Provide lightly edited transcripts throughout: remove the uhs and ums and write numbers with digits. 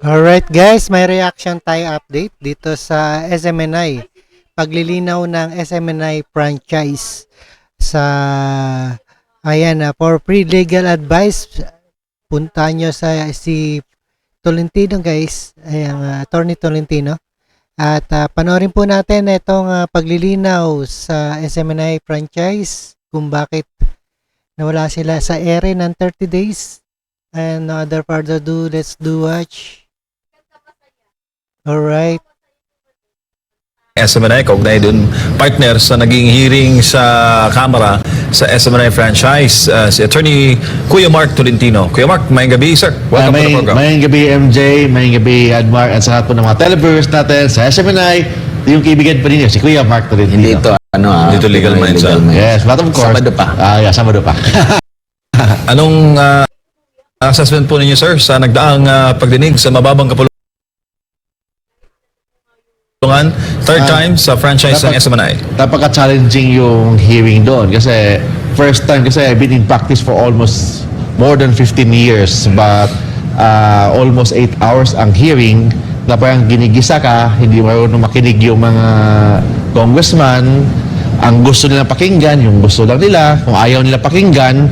Alright guys, may reaction tayo update dito sa SMNI. Paglilinaw ng SMNI franchise sa for free legal advice, punta nyo sa si Tolentino guys, Attorney Tolentino. At panoorin po natin itong paglilinaw sa SMNI franchise kung bakit nawala sila sa ere ng 30 days. And no other further ado, let's do watch. Alright. SMNI, kaugnay dun partner sa naging hearing sa Kamara sa SMNI franchise, si Attorney Kuya Mark Tolentino. Kuya Mark, mayang gabi, sir. Welcome to the program. Mayang gabi, MJ. Mayang gabi, Admar. At sa lahat po ng mga televiewers natin sa SMNI, yung kaibigan pa ninyo, si Kuya Mark Tolentino. Hindi ito, Dito Legal Minds. Yes, but of course. Sabado pa. Sabado pa. Anong assessment po ninyo, sir, sa nagdaang pagdinig sa mababang kapulungan? Third time sa franchise ng SMNI. Napaka-challenging yung hearing doon kasi first time kasi I've been in practice for almost more than 15 years but almost 8 hours ang hearing na parang ginigisa ka, hindi marunong makinig yung mga congressman. Ang gusto nila pakinggan, yung gusto lang nila. Kung ayaw nila pakinggan,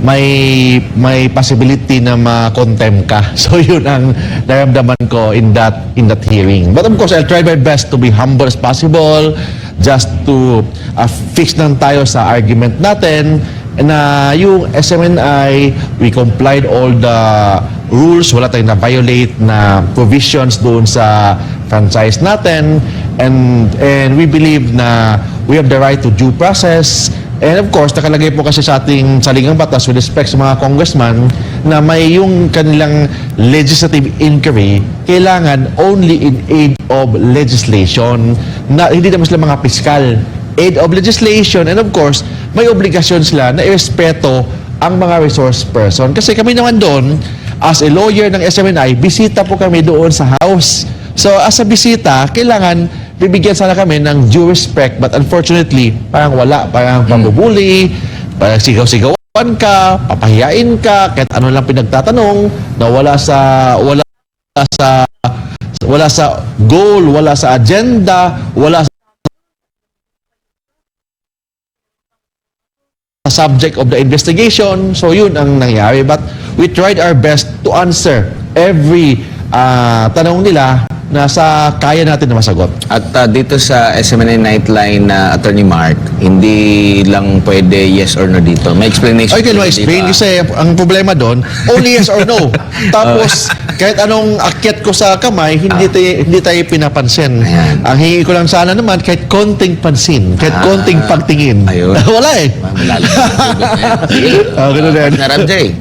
may possibility na ma-contempt ka. So yun ang naramdaman ko in that hearing. But of course, I'll try my best to be humble as possible, just to fix lang tayo sa argument natin na yung SMNI, we complied all the rules, wala tayong na-violate na provisions doon sa franchise natin, and we believe na we have the right to due process. And of course, nakalagay po kasi sa ating saligang batas with respect sa mga congressman na may yung kanilang legislative inquiry kailangan only in aid of legislation, na hindi naman sila mga piskal. Aid of legislation, and of course, may obligasyon sila na irespeto ang mga resource person. Kasi kami naman doon, as a lawyer ng SMNI, bisita po kami doon sa house. So as a bisita, kailangan bibigyan sana kami ng due respect, but unfortunately, parang wala, parang pambubuli, parang sigaw-sigawan ka, papahiyain ka, kahit ano lang pinagtatanong, na wala sa goal, wala sa agenda, wala sa subject of the investigation. So yun ang nangyari, but we tried our best to answer every tanong nila na sa kaya natin na masagot. At dito sa SMNI Nightline na Attorney Mark, hindi lang pwede yes or no dito. May explanation. I can explain kasi ang problema doon, only yes or no. Tapos kahit anong akyat ko sa kamay, hindi tayo pinapansin. Ayan. Ang hingi ko lang sana naman kahit konting pansin, kahit konting pagtingin. Ayun. Wala eh. Ganun din. Narab Jay.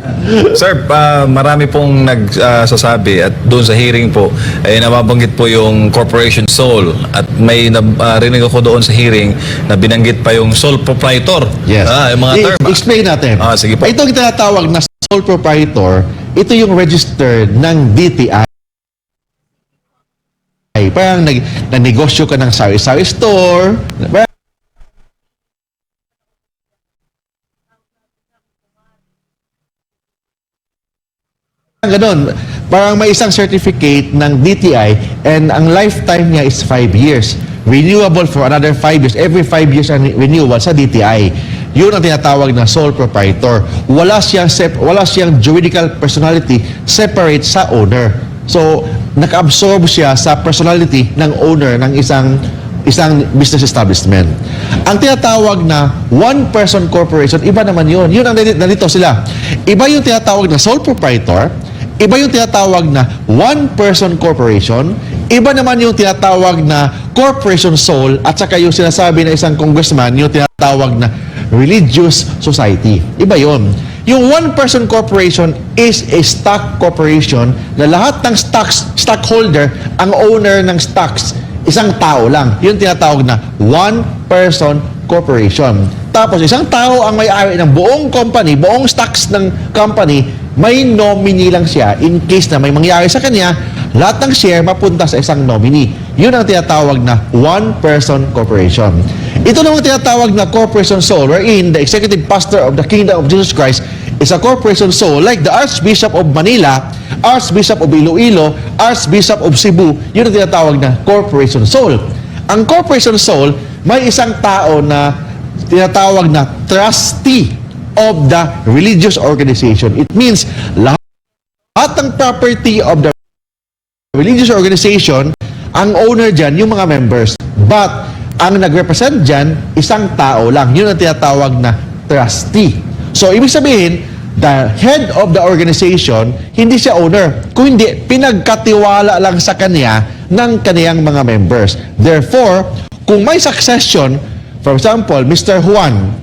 Sir, marami pong nagsasabi at doon sa hearing po, nababanggit po yung corporation sole at may narinig ako doon sa hearing na binanggit pa yung sole proprietor. Yes. Yung mga term. Explain natin. Sige po. Ito ang tinatawag na sole proprietor. Ito yung registered ng DTI. Parang nagnegosyo ka ng sari-sari store. Ganon. Parang may isang certificate ng DTI and ang lifetime niya is 5 years. Renewable for another 5 years. Every 5 years ang renewal sa DTI. Yun ang tinatawag na sole proprietor. Wala siyang juridical personality separate sa owner. So, naka-absorb siya sa personality ng owner ng isang business establishment. Ang tinatawag na one-person corporation, iba naman yun. Yun ang nandito sila. Iba yung tinatawag na sole proprietor, iba yung tinatawag na one-person corporation, iba naman yung tinatawag na corporation sole, at saka yung sinasabi na isang congressman, yung tinatawag na religious society. Iba yun. Yung one-person corporation is a stock corporation na lahat ng stockholder, ang owner ng stocks, isang tao lang. Yun tinatawag na one-person corporation. Tapos isang tao ang may-ari ng buong company, buong stocks ng company, may nominee lang siya in case na may mangyari sa kanya, lahat ng share mapunta sa isang nominee. Yun ang tinatawag na one-person corporation. Ito naman tinatawag na corporation sole, wherein the executive pastor of the Kingdom of Jesus Christ is a corporation soul like the Archbishop of Manila, Archbishop of Iloilo, Archbishop of Cebu. Yun ang tinatawag na corporation soul. Ang corporation soul, may isang tao na tinatawag na trustee of the religious organization. It means lahat ng property of the religious organization, ang owner dyan, yung mga members. But, ang nag-represent dyan, isang tao lang. Yun ang tinatawag na trustee. So, ibig sabihin, the head of the organization, hindi siya owner. Kung hindi, pinagkatiwala lang sa kanya ng kaniyang mga members. Therefore, kung may succession, for example, Mr. Juan,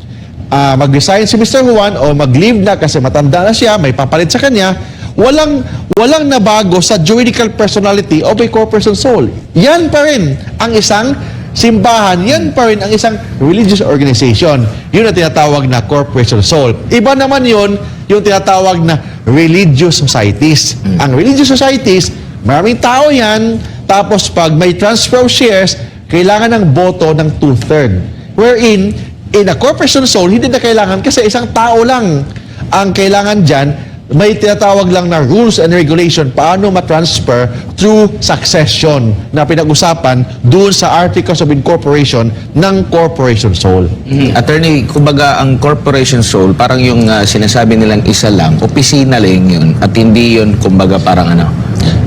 mag-resign si Mr. Juan o mag-leave na kasi matanda na siya, may papalit sa kanya, walang nabago sa juridical personality of a corporation soul. Yan pa rin ang isang simbahan, yan pa rin ang isang religious organization. Yun ang tinatawag na corporation soul. Iba naman yun, yung tinatawag na religious societies. Ang religious societies, maraming tao yan, tapos pag may transfer of shares, kailangan ng boto ng 2/3. Wherein, in a corporation soul, hindi na kailangan kasi isang tao lang ang kailangan dyan. May tinatawag lang na rules and regulation paano ma-transfer through succession na pinag-usapan doon sa Articles of Incorporation ng corporation soul. Attorney, kumbaga ang corporation soul, parang yung sinasabi nilang isa lang, opisina lang yun, at hindi yun kumbaga parang ano.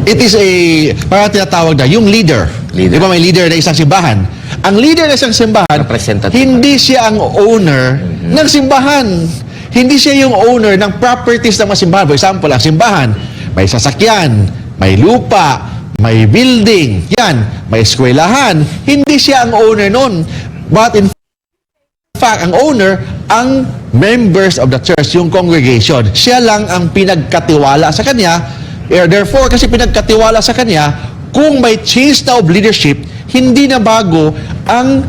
It is parang tinatawag na, yung leader. Di ba may leader na isang simbahan? Ang leader na isang simbahan, Representative. hindi siya ang owner ng simbahan. Hindi siya yung owner ng properties ng mga simbahan. For example, ang simbahan, may sasakyan, may lupa, may building, yan, may eskwelahan. Hindi siya ang owner nun. But in fact, ang owner, ang members of the church, yung congregation. Siya lang ang pinagkatiwala sa kanya. Therefore, kasi pinagkatiwala sa kanya, kung may change na of leadership, hindi na bago ang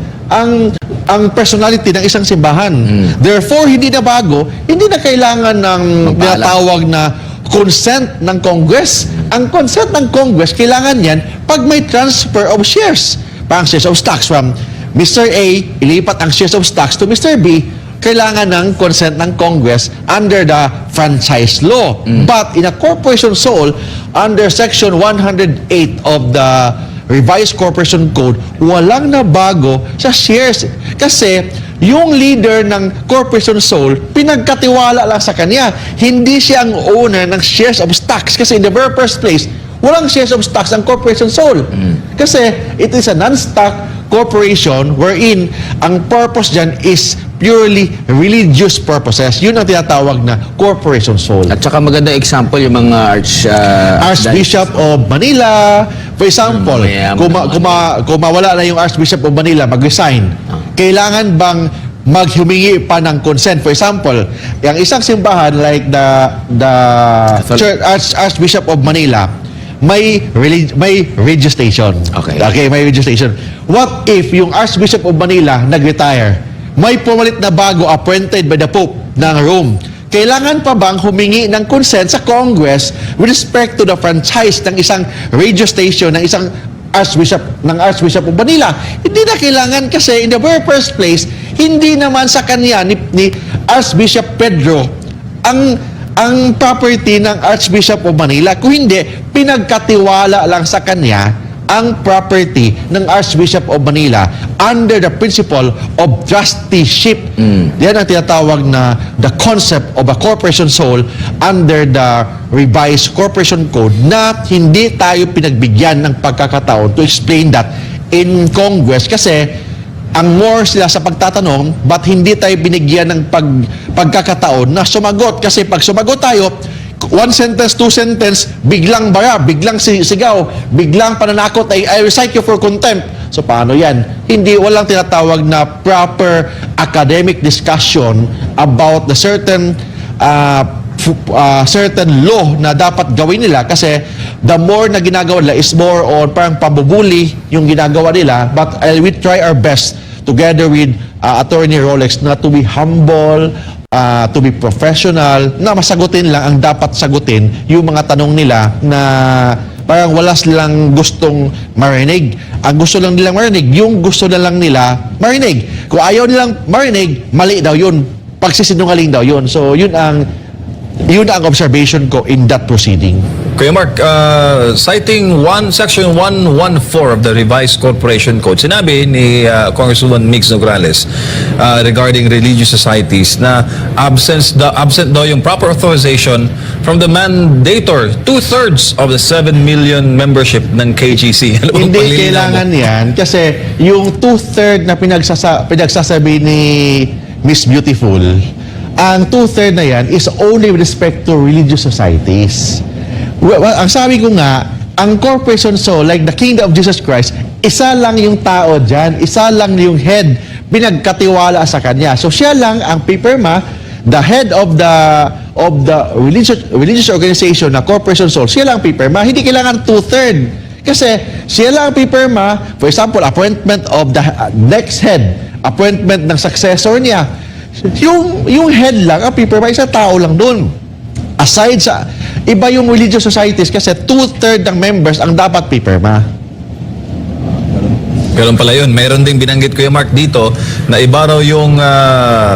personality ng isang simbahan. Therefore, hindi na bago, hindi na kailangan ng tinatawag na consent ng Congress. Ang consent ng Congress, kailangan yan pag may transfer of shares. Parang shares of stocks from Mr. A, ilipat ang shares of stocks to Mr. B, kailangan ng consent ng Congress under the franchise law. But in a corporation soul, under Section 108 of the Revised Corporation Code, walang nabago sa shares. Kasi yung leader ng corporation soul, pinagkatiwala lang sa kanya. Hindi siya ang owner ng shares of stocks. Kasi in the very first place, walang shares of stocks ang corporation soul. Kasi it is a non-stock corporation wherein ang purpose dyan is purely religious purposes. Yun ang tinatawag na corporation soul. At saka maganda example yung mga Archbishop of Manila, for example, kung mawala na yung Archbishop of Manila, mag-resign, kailangan bang maghumingi pa ng consent? For example, yung isang simbahan like the Church, Archbishop of Manila, may radio station. Okay, may radio station. What if yung Archbishop of Manila nag-retire? May pumalit na bago appointed by the Pope ng Rome. Kailangan pa bang humingi ng consent sa Congress with respect to the franchise ng isang radio station ng isang Archbishop of Manila? Hindi na kailangan kasi in the very first place, hindi naman sa kanya ni Archbishop Pedro ang property ng Archbishop of Manila. Kung hindi, pinagkatiwala lang sa kanya ang property ng Archbishop of Manila under the principle of trusteeship. Yan ang tinatawag na the concept of a corporation soul under the Revised Corporation Code na hindi tayo pinagbigyan ng pagkakataon to explain that in Congress kasi ang more sila sa pagtatanong but hindi tayo binigyan ng pagkakataon na sumagot kasi pag sumagot tayo, one sentence, two sentence, biglang bara, biglang sigaw, biglang pananakot, I recite you for contempt. So paano yan? Walang tinatawag na proper academic discussion about the certain law na dapat gawin nila kasi the more na ginagawa nila is more on parang pambubuli yung ginagawa nila, but we try our best together with Attorney Rolex na to be humble, to be professional, na masagutin lang ang dapat sagutin yung mga tanong nila na parang wala silang gustong marinig. Ang gusto lang nilang marinig, yung gusto na lang nila marinig. Kung ayaw nilang marinig, mali daw yun. Pagsisinungaling daw yun. So, yun ang Yun ang observation ko in that proceeding. Kuya Mark, citing Section 114 of the Revised Corporation Code, sinabi ni Congresswoman Mix Nograles regarding religious societies na absent daw yung proper authorization from the mandator, 2/3 of the 7 million membership ng KGC. Ano bang Hindi paglilinaw mo? kailangan yan kasi yung 2/3 na pinagsasabi ni Miss Beautiful, ang 2/3 na yan is only with respect to religious societies. Well, ang sabi ko nga, ang corporation soul, like the Kingdom of Jesus Christ, isa lang yung tao dyan, isa lang yung head, pinagkatiwala sa kanya. So siya lang ang pipirma, the head of the religious organization na corporation soul, siya lang ang pipirma. Hindi kailangan 2/3. Kasi siya lang ang pipirma, for example, appointment of the next head, appointment ng successor niya. Yung head lang ang pipirma, isa tao lang dun. Aside sa, iba yung religious societies kasi 2/3 ng members ang dapat pipirma. Ganun pala yun. Mayroon ding binanggit Kuya Mark dito na iba raw yung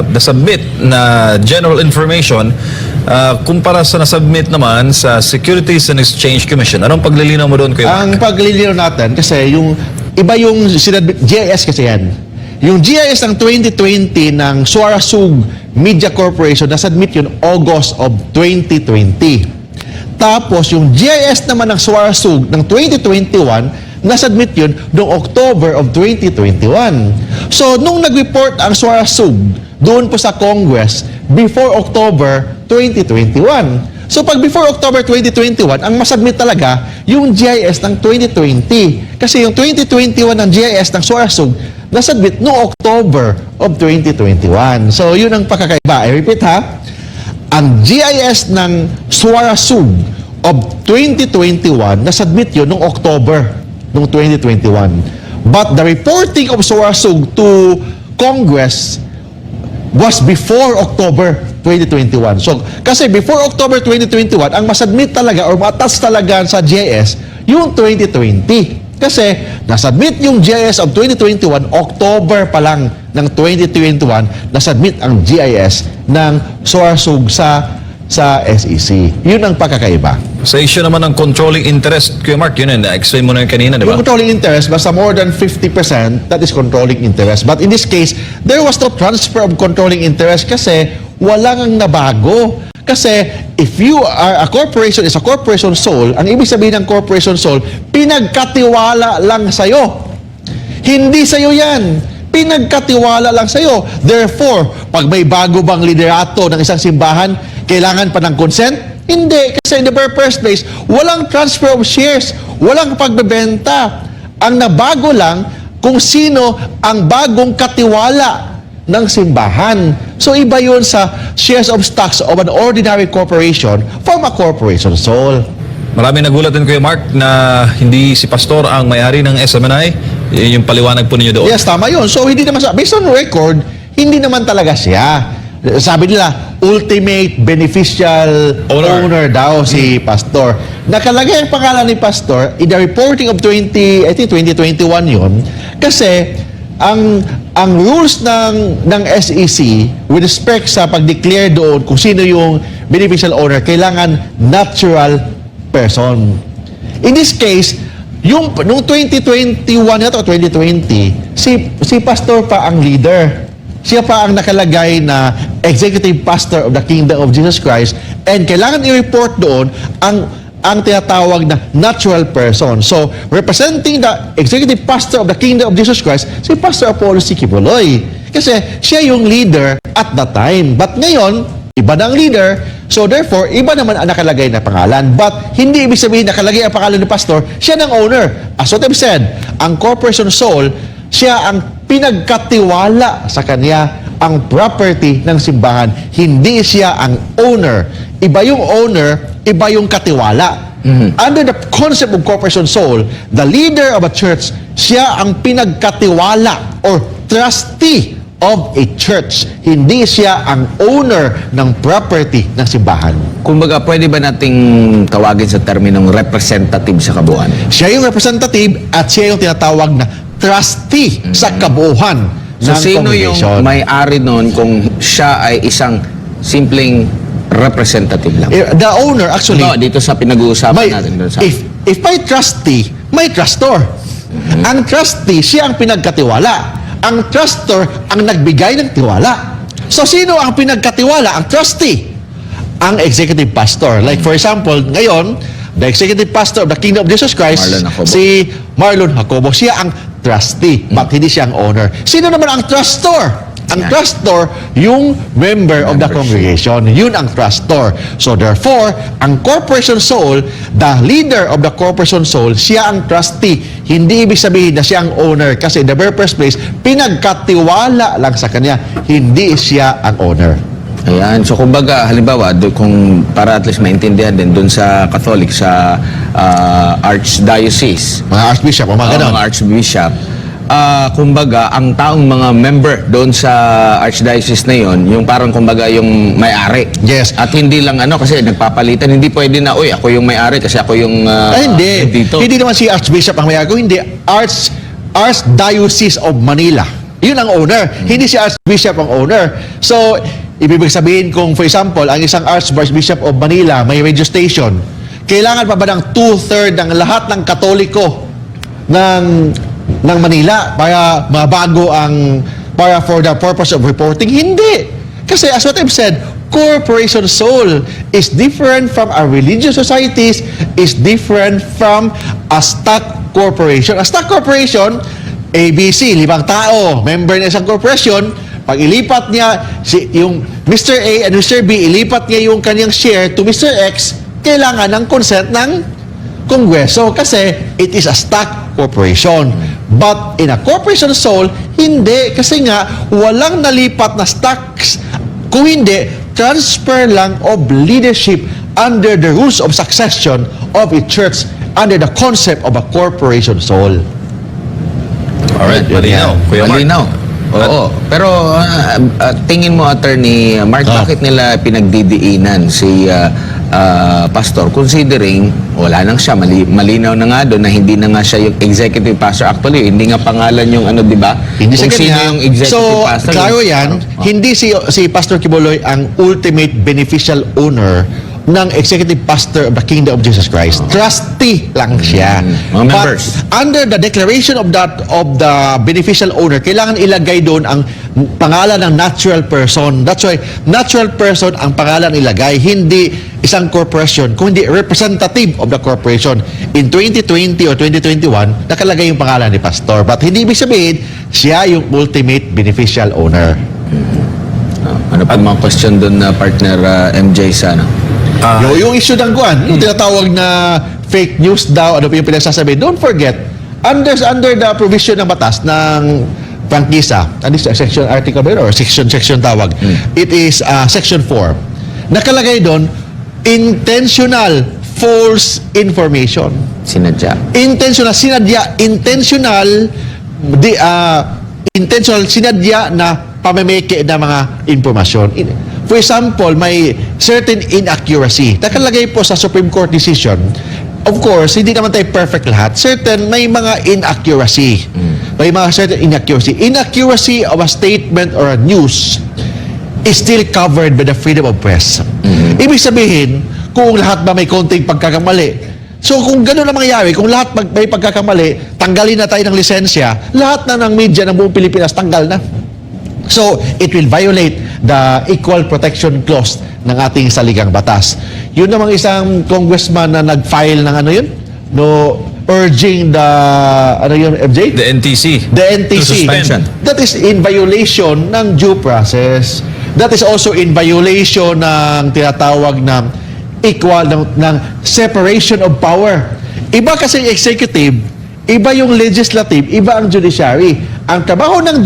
nasubmit na general information kumpara sa nasubmit naman sa Securities and Exchange Commission. Anong paglilinaw mo doon Kuya Mark? Ang paglilinaw natin kasi yung iba yung GIS kasi yan. Yung GIS ng 2020 ng Suarasug Media Corporation, nasubmit yun August of 2020. Tapos yung GIS naman ng Suarasug ng 2021, nasubmit yun noong October of 2021. So, nung nag-report ang Suarasug doon po sa Congress before October 2021. So, pag before October 2021, ang masubmit talaga yung GIS ng 2020. Kasi yung 2021 ng GIS ng Suarasug, nasubmit noong October of 2021. So, yun ang pagkakaiba. I repeat ha, ang GIS ng Suarasug of 2021, nasubmit yun noong October noong 2021. But the reporting of Suarasug to Congress was before October 2021. So, kasi before October 2021, ang masubmit talaga or ma-attach talaga sa GIS, yung 2020. Kasi, nasubmit yung GIS of 2021, October pa lang ng 2021, nasubmit ang GIS ng Suarasug sa SEC. Yun ang pagkakaiba. Sa issue naman ng controlling interest, Kuya Mark, yun na-explain mo na yun kanina, di ba? Yung controlling interest, basta more than 50%, that is controlling interest. But in this case, there was no transfer of controlling interest kasi walang ang nabago. Kasi if you are a corporation, is a corporation soul, ang ibig sabihin ng corporation soul, pinagkatiwala lang sa'yo. Hindi sa'yo yan. Pinagkatiwala lang sa'yo. Therefore, pag may bago bang liderato ng isang simbahan, kailangan pa ng consent? Hindi. Kasi in the very first place, walang transfer of shares, walang pagbebenta. Ang nabago lang kung sino ang bagong katiwala ng simbahan. So, iba yun sa shares of stocks of an ordinary corporation from a corporation soul. Marami nagulat din Kuya Mark na hindi si Pastor ang may-ari ng SMNI. Yun yung paliwanag po ninyo doon. Yes, tama yun. So, hindi naman, based on record, hindi naman talaga siya. Sabi nila, ultimate beneficial owner daw si Pastor. Nakalagay ang pangalan ni Pastor in the reporting of 2021 yun. Kasi, ang rules ng SEC with respect sa pag-declare doon kung sino yung beneficial owner, kailangan natural person. In this case, nung 2021 o 2020, si Pastor pa ang leader. Siya pa ang nakalagay na executive pastor of the Kingdom of Jesus Christ and kailangan i-report doon ang tinatawag na natural person. So, representing the executive pastor of the Kingdom of Jesus Christ, si Pastor Apollo C. Kibuloy. Kasi siya yung leader at that time. But ngayon, iba na ang leader, so therefore, iba naman ang nakalagay na pangalan. But hindi ibig sabihin nakalagay ang pangalan ni Pastor, siya ng owner. As what I've said, ang corporation soul, siya ang pinagkatiwala sa kanya ang property ng simbahan. Hindi siya ang owner. Iba yung owner, iba yung katiwala. Under the concept of corporation soul, the leader of a church, siya ang pinagkatiwala or trustee of a church. Hindi siya ang owner ng property ng simbahan. Kumbaga, pwede ba nating tawagin sa terminong representative sa kabuuan? Siya yung representative at siya yung tinatawag na trustee sa kabuuan So, ng sino yung congregation. may-ari nun kung siya ay isang simpleng representative lang. The owner actually, No, dito sa pinag-uusapan natin doon sa if may trustee, may trustor. Ang trustee, siya ang pinagkatiwala. Ang trustor, ang nagbigay ng tiwala. So, sino ang pinagkatiwala? Ang trustee. Ang executive pastor. Like for example, ngayon, the executive pastor of the Kingdom of Jesus Christ, Marlon Jacobo. si Marlon Jacobo, siya ang trustee, but hindi siya ang owner. Sino naman ang trustor? Ang Yan. trustor, yung member of the Membership. congregation. Yun ang trustor. So therefore, ang corporation soul, the leader of the corporation soul, siya ang trustee. Hindi ibig sabihin na siya ang owner. Kasi in the very first place, pinagkatiwala lang sa kanya. Hindi siya ang owner. Ayan. So, kumbaga, halimbawa, kung para at least maintindihan din doon sa Catholic, sa Archdiocese, Mga archbishop, o mga ganon. mga Archbishop, kumbaga, ang taong mga member doon sa Archdiocese na yon, yung parang kumbaga yung may-ari. Yes. At hindi lang kasi nagpapalitan, hindi pwede na, uy, ako yung may-ari kasi ako yung Hindi. dito. Hindi naman si archbishop ang may-ari. Hindi. Archdiocese of Manila. Yun ang owner. Hindi si archbishop ang owner. So, ibig sabihin kung for example, ang isang archbishop of Manila may radio station, kailangan pa ba ng 2/3 ng lahat ng Katoliko ng Manila para mabago ang para for the purpose of reporting? Hindi. Kasi as what I've said, corporation soul is different from our religious societies, is different from a stock corporation. A stock corporation, ABC, 5 tao, member ng isang corporation, pag ilipat niya yung Mr. A and Mr. B, ilipat niya yung kanyang share to Mr. X, kailangan ng consent ng Kongreso kasi it is a stock corporation. But in a corporation soul, hindi. Kasi nga, walang nalipat na stocks. Kung hindi, transfer lang of leadership under the rules of succession of a church under the concept of a corporation soul. Alright, malinaw. Kuya Mark. Malinaw. Oo. Pero tingin mo, Attorney Mark, bakit nila pinagdidiinan si pastor, considering wala nang siya, malinaw na nga doon na hindi na nga siya yung executive pastor. Actually, hindi nga pangalan yung di ba? Hindi Kung sa sino kanya. yung executive So, pastor. klaro yan, hindi si Pastor Kibuloy ang ultimate beneficial owner ng executive pastor of the Kingdom of Jesus Christ. Trustee lang siya. Mga members. But under the declaration of the beneficial owner, kailangan ilagay doon ang pangalan ng natural person. That's why natural person ang pangalan ilagay, hindi isang corporation, kundi representative of the corporation. In 2020 or 2021, nakalagay yung pangalan ni pastor. But hindi ibig sabihin, siya yung ultimate beneficial owner. Ano pa mga question doon na partner MJ sana? Yung issue ng kuan, yung tinatawag na fake news daw, ano pa yung pinagsasabi, don't forget, under the provision ng batas ng prangkisa, ano is section article ba yun, or section tawag, it is section 4. Nakalagay doon, intentional false information. Sinadya. Intentional, sinadya, intentional, sinadya na pamimiki na mga impormasyon. For example, may certain inaccuracy. Nakalagay po sa Supreme Court decision. Of course, hindi naman tayo perfect lahat. May mga inaccuracy. May mga certain inaccuracy. Inaccuracy of a statement or a news is still covered by the freedom of press. Ibig sabihin, kung lahat ba may konting pagkakamali, so kung gano'n na mangyayari, kung lahat may pagkakamali, tanggalin na tayo ng lisensya, lahat na ng media ng buong Pilipinas tanggal na. So, it will violate the Equal Protection Clause ng ating saligang batas. Yun namang isang congressman na nag-file ng urging the, MJ? The NTC. The NTC. To suspend. That is in violation ng due process. That is also in violation ng tinatawag na ng separation of power. Iba kasi yung executive, iba yung legislative, iba ang judiciary. Ang trabaho ng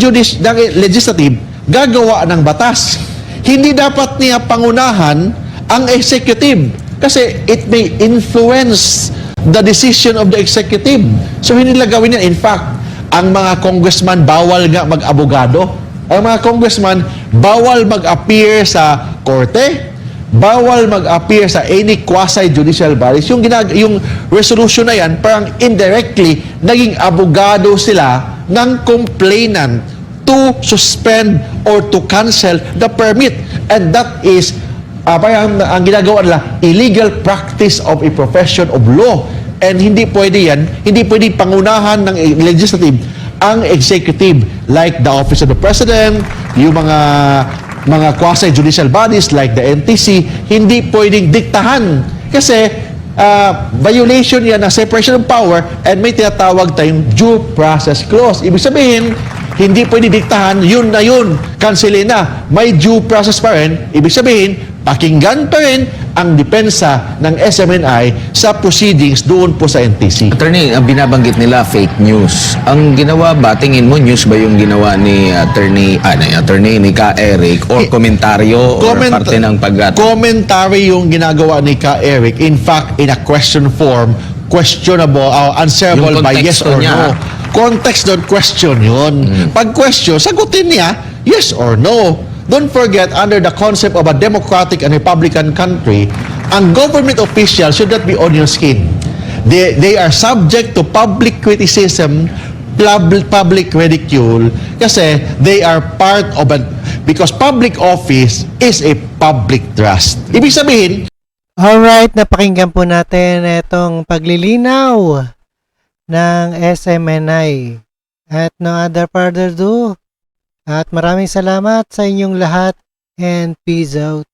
legislative, gagawa ng batas. Hindi dapat niya pangunahan ang executive kasi it may influence the decision of the executive. So hindi nila gawin yan. In fact, ang mga congressman bawal nga mag-abogado. Ang mga congressman bawal mag-appear sa korte, bawal mag-appear sa any quasi-judicial bodies. Yung resolution na yan, parang indirectly, naging abogado sila ng complainant to suspend or to cancel the permit. And that is parang ang ginagawa nila, illegal practice of a profession of law. And hindi pwede yan, hindi pwede pangunahan ng legislative ang executive, like the Office of the President, yung mga quasi-judicial bodies like the NTC, hindi pwedeng diktahan. Kasi violation yan ng separation of power, and may tinatawag tayong due process clause. Ibig sabihin, hindi pwede diktahan, yun na yun, cancelin na. May due process pa rin, ibig sabihin, pakinggan pa rin ang depensa ng SMNI sa proceedings doon po sa NTC. Attorney, ang binabanggit nila fake news. Ang ginawa ba, tingin mo, news ba yung ginawa ni attorney ni Ka Eric, or komentaryo or parte ng Commentary yung ginagawa ni Ka Eric. In fact, in a question form, questionable, answerable Yung by yes konteksto or niya. no. Context doon, question yun. Pag question, sagutin niya, yes or no. Don't forget, under the concept of a democratic and republican country, ang government official should not be on your skin. They are subject to public criticism, public ridicule, kasi they are part of because public office is a public trust. Ibig sabihin, Alright, napakinggan po natin itong paglilinaw ng SMNI. At no other further ado, at maraming salamat sa inyong lahat and peace out.